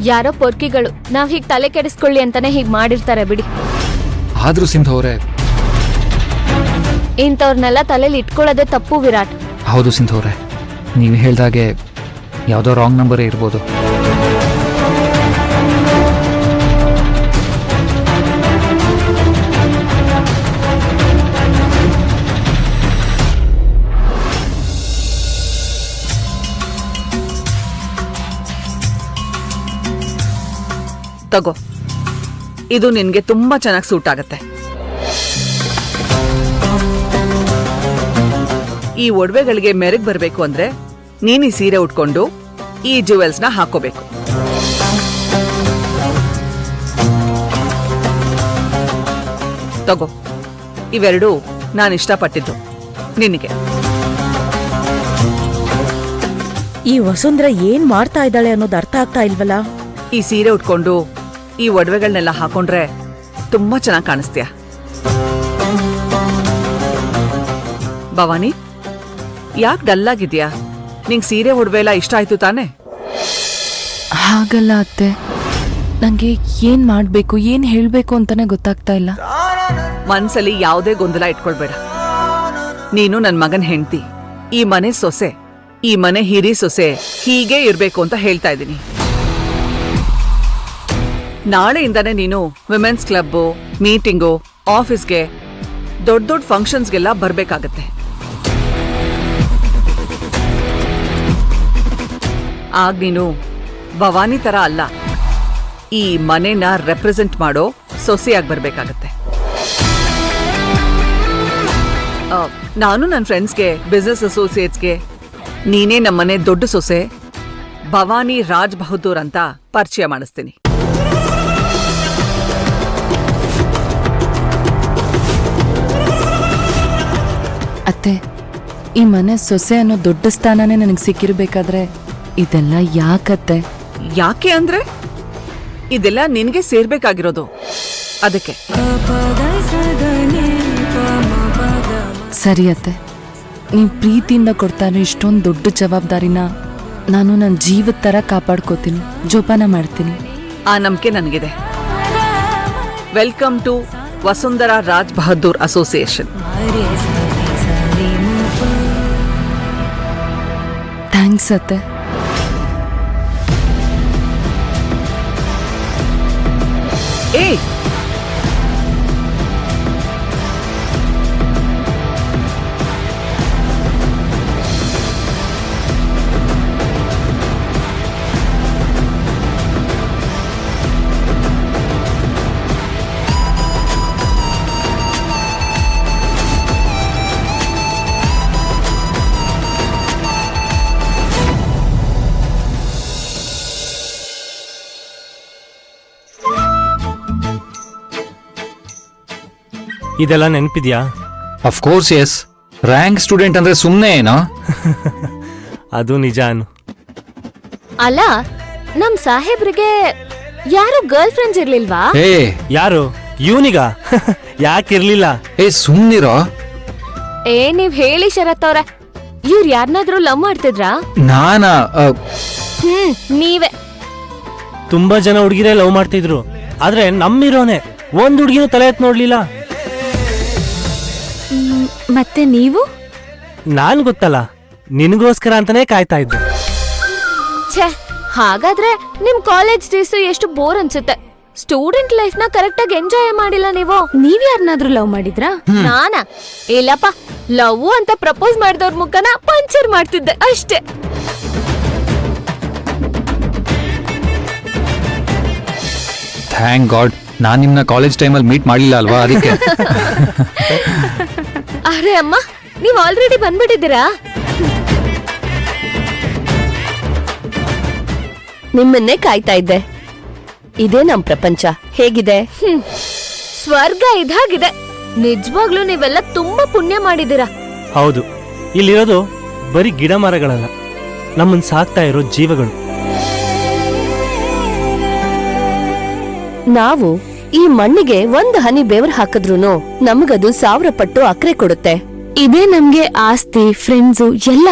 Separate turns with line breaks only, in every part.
ಯಾರೋ ಪೊರ್ಕಿಗಳು ನಾವ್ ಹೀಗ್ ತಲೆ ಕೆಡಿಸ್ಕೊಳ್ಳಿ ಅಂತಾನೆ ಹೀಗ್ ಮಾಡಿರ್ತಾರೆ ಬಿಡಿ.
ಆದ್ರೂ ಸಿಂಧು ಅವರೇ,
ಇಂಥವ್ರನ್ನೆಲ್ಲ ತಲೆಲಿ ಇಟ್ಕೊಳ್ಳೋದೇ ತಪ್ಪು ವಿರಾಟ್.
ಹೌದು ಸಿಂಧು ಅವರೇ, ನೀವು ಹೇಳ್ದಾಗೆ ಯಾವುದೋ ರಾಂಗ್ ನಂಬರೇ ಇರ್ಬೋದು.
ತಗೋ, ಇದು ನಿನ್ಗೆ ತುಂಬಾ ಚೆನ್ನಾಗಿ ಸೂಟ್ ಆಗತ್ತೆ. ಈ ಒಡವೆಗಳಿಗೆ ಮೆರಗ್ ಬರ್ಬೇಕು ಅಂದ್ರೆ ನೀನ್ ಈ ಸೀರೆ ಉಟ್ಕೊಂಡು ಈ ಜ್ಯುವೆಲ್ಸ್ ನ ಹಾಕೋಬೇಕು. ತಗೋ, ಇವೆರಡು ನಾನು ಇಷ್ಟಪಟ್ಟಿದ್ದು ನಿನಗೆ.
ಈ ವಸುಂಧರ ಏನ್ ಮಾಡ್ತಾ ಇದ್ದಾಳೆ ಅನ್ನೋದು ಅರ್ಥ ಆಗ್ತಾ ಇಲ್ವಲ್ಲ.
ಈ ಸೀರೆ ಉಟ್ಕೊಂಡು ಈ ಒಡವೆಗಳನ್ನೆಲ್ಲ ಹಾಕೊಂಡ್ರೆ ತುಂಬಾ ಚೆನ್ನಾಗಿ ಕಾಣಿಸ್ತೀಯ. ಭವಾನಿ, ಯಾಕೆ ಡಲ್ ಆಗಿದ್ಯಾ? ನಿಂಗ್ ಸೀರೆ ಒಡವೆ ಎಲ್ಲ ಇಷ್ಟ ಆಯ್ತು ತಾನೆ?
ಹಾಗಲ್ಲ ಅತ್ತೆ, ನಂಗೆ ಏನ್ ಮಾಡ್ಬೇಕು ಏನ್ ಹೇಳ್ಬೇಕು ಅಂತಾನೆ ಗೊತ್ತಾಗ್ತಾ ಇಲ್ಲ.
ಮನ್ಸಲ್ಲಿ ಯಾವುದೇ ಗೊಂದಲ ಇಟ್ಕೊಳ್ಬೇಡ. ನೀನು ನನ್ ಮಗನ್ ಹೆಂಡ್ತಿ, ಈ ಮನೆ ಸೊಸೆ, ಈ ಮನೆ ಹಿರಿ ಸೊಸೆ ಹೀಗೆ ಇರ್ಬೇಕು ಅಂತ ಹೇಳ್ತಾ ಇದ್ದೀನಿ. ನಾಳೆಯಿಂದಾನೆ ನೀನು ವಿಮೆನ್ಸ್ ಕ್ಲಬ್, ಮೀಟಿಂಗು, ಆಫೀಸ್ಗೆ, ದೊಡ್ಡ ದೊಡ್ಡ ಫಂಕ್ಷನ್ಸ್ಗೆಲ್ಲ ಬರ್ಬೇಕಾಗತ್ತೆ. ಆಗ ನೀನು ಭವಾನಿ ತರ ಅಲ್ಲ, ಈ ಮನೆನ ರೆಪ್ರೆಸೆಂಟ್ ಮಾಡೋ ಸೊಸೆಯಾಗಿ ಬರ್ಬೇಕಾಗತ್ತೆ. ನಾನು ನನ್ನ ಫ್ರೆಂಡ್ಸ್ಗೆ, ಬಿಸ್ನೆಸ್ ಅಸೋಸಿಯೇಟ್ಸ್ಗೆ ನೀನೇ ನಮ್ಮನೆ ದೊಡ್ಡ ಸೊಸೆ ಭವಾನಿ ರಾಜ್ ಬಹದ್ದೂರ್ ಅಂತ ಪರಿಚಯ ಮಾಡಿಸ್ತೀನಿ.
ಅತ್ತೆ, ಈ ಮನೆ ಸೊಸೆ ಅನ್ನೋ ದೊಡ್ಡ ಸ್ಥಾನನೇ ನನಗೆ ಸಿಕ್ಕಿರ್ಬೇಕಾದ್ರೆ ಇದೆಲ್ಲ ಯಾಕತ್ತೆ?
ಯಾಕೆ ಅಂದ್ರೆ ಇದೆಲ್ಲ ನಿನಗೆ ಸೇರ್ಬೇಕಾಗಿರೋದು, ಅದಕ್ಕೆ.
ಸರಿ ಅತ್ತೆ, ನೀವು ಪ್ರೀತಿಯಿಂದ ಕೊಡ್ತಾರೋ ಇಷ್ಟೊಂದು ದೊಡ್ಡ ಜವಾಬ್ದಾರಿನ ನಾನು ನನ್ನ ಜೀವದ ತರ ಕಾಪಾಡ್ಕೋತೀನಿ, ಜೋಪಾನ ಮಾಡ್ತೀನಿ.
ಆ ನಂಬಿಕೆ ನನಗಿದೆ. Welcome to Vasundhara Raj Bahadur association.
Thanks ಅತ್ತೆ.
ಏ,
ಇದೆಲ್ಲ ನೆನಪಿದ್ಯಾ?
Of course yes. ರ್ಯಾಂಕ್ ಸ್ಟೂಡೆಂಟ್ ಅಂದ್ರೆ ಸುಮ್ಮನೆ ಏನೋ?
ಅದು ನಿಜಾನು.
ಅಲ್ಲ, ನಮ್ ಸಾಹೇಬ್ರಿಗೆ ಯಾರು ಗರ್ಲ್ ಫ್ರೆಂಡ್ಸ್ ಇರ್ಲಿಲ್ವಾ?
ಏ
ಯಾರು? ಇವನಿಗ? ಯಾಕಿರ್ಲಿಲ್ಲ?
ಏ ಸುಮ್ನಿರೋ.
ಏ ನೀವ್ ಹೇಳಿ ಶರತ್ ಅವ್ರೆ, ಇವ್ರು ಯಾರನ್ನಾದ್ರೂ ಲವ್ ಮಾಡ್ತಿದ್ರಾ?
ನಾನಾ?
ನೀವೇ.
ತುಂಬಾ ಜನ ಹುಡುಗಿರೇ ಲವ್ ಮಾಡ್ತಿದ್ರು, ಆದ್ರೆ ನಮ್ಮಿರೋನೆ ಒಂದ್ ಹುಡುಗಿನ ತಲೆ ಎತ್ ನೋಡ್ಲಿಲ್ಲ.
ಮತ್ತೆ ನೀವು?
ನಾನ್ ಗೊತ್ತಲ್ಲ, ನಿನಗೋಸ್ಕರ ಅಂತಾನೆ ಕಾಯ್ತಾ ಇದ್ದೆ.
ಛೇ, ಹಾಗಾದ್ರೆ ನಿಮ್ ಕಾಲೇಜ್ ಡೇಸ್ ಎಷ್ಟು ಬೋರ್ ಅನ್ಸುತ್ತೆ. ಸ್ಟೂಡೆಂಟ್ ಲೈಫ್ ನ ಕರೆಕ್ಟ್ ಆಗಿ ಎಂಜಾಯ್ ಮಾಡಿಲ್ಲ ನೀವು. ನೀವ್ ಯಾರನ್ನಾದ್ರೂ ಲವ್ ಮಾಡಿದ್ರಾ? ನಾನಾ? ಇಲ್ಲಪ್ಪ, ಲವ್ ಅಂತ ಪ್ರಪೋಸ್ ಮಾಡಿದವ್ರ ಮುಖನ ಪಂಚರ್ ಮಾಡ್ತಿದ್ದೆ ಅಷ್ಟೇ.
ಥ್ಯಾಂಕ್ ಗಾಡ್, ನಾನ್ ನಿಮ್ನ ಕಾಲೇಜ್ ಟೈಮಲ್ಲಿ ಮೀಟ್ ಮಾಡ್ಲಿಲ್ಲ ಅಲ್ವಾ, ಅದಕ್ಕೆ.
ಅರೆ ಅಮ್ಮ, ನೀವ್ ಆಲ್ರೆಡಿ ಬಂದ್ಬಿಟ್ಟಿದ್ದೀರಾ?
ನಿಮ್ಮನ್ನೇ ಕಾಯ್ತಾ ಇದ್ದೆ. ಇದೇ ನಮ್ ಪ್ರಪಂಚ. ಹೇಗಿದೆ?
ಸ್ವರ್ಗ ಇದಾಗಿದೆ. ನಿಜವಾಗ್ಲೂ ನೀವೆಲ್ಲ ತುಂಬಾ ಪುಣ್ಯ ಮಾಡಿದೀರಾ.
ಹೌದು, ಇಲ್ಲಿರೋದು ಬರೀ ಗಿಡ ಮರಗಳಲ್ಲ, ನಮ್ಮನ್ ಸಾಕ್ತಾ ಇರೋ ಜೀವಗಳು.
ನಾವು ಈ ಮಣ್ಣಿಗೆ ಒಂದು ಹನಿ ಬೆವರು ಹಾಕಿದ್ರೂನು ನಮಗದು 1000 ಪಟ್ಟು ಅಕ್ರೆ ಕೊಡುತ್ತೆ.
ಇದೇ ನಮ್ಗೆ ಆಸ್ತಿ, ಫ್ರೆಂಡ್ಸು ಎಲ್ಲ.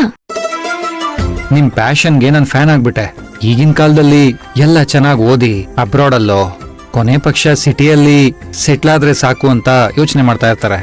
ನಿಮ್ ಪ್ಯಾಷನ್ಗೆ ನಾನು ಫ್ಯಾನ್ ಆಗ್ಬಿಟ್ಟೆ. ಈಗಿನ ಕಾಲದಲ್ಲಿ ಎಲ್ಲ ಚೆನ್ನಾಗಿ ಓದಿ ಅಬ್ರಾಡಲ್ಲೋ ಕೊನೆ ಪಕ್ಷ ಸಿಟಿಯಲ್ಲಿ ಸೆಟ್ಲ್ ಆದ್ರೆ ಸಾಕು ಅಂತ ಯೋಚನೆ ಮಾಡ್ತಾ ಇರ್ತಾರೆ.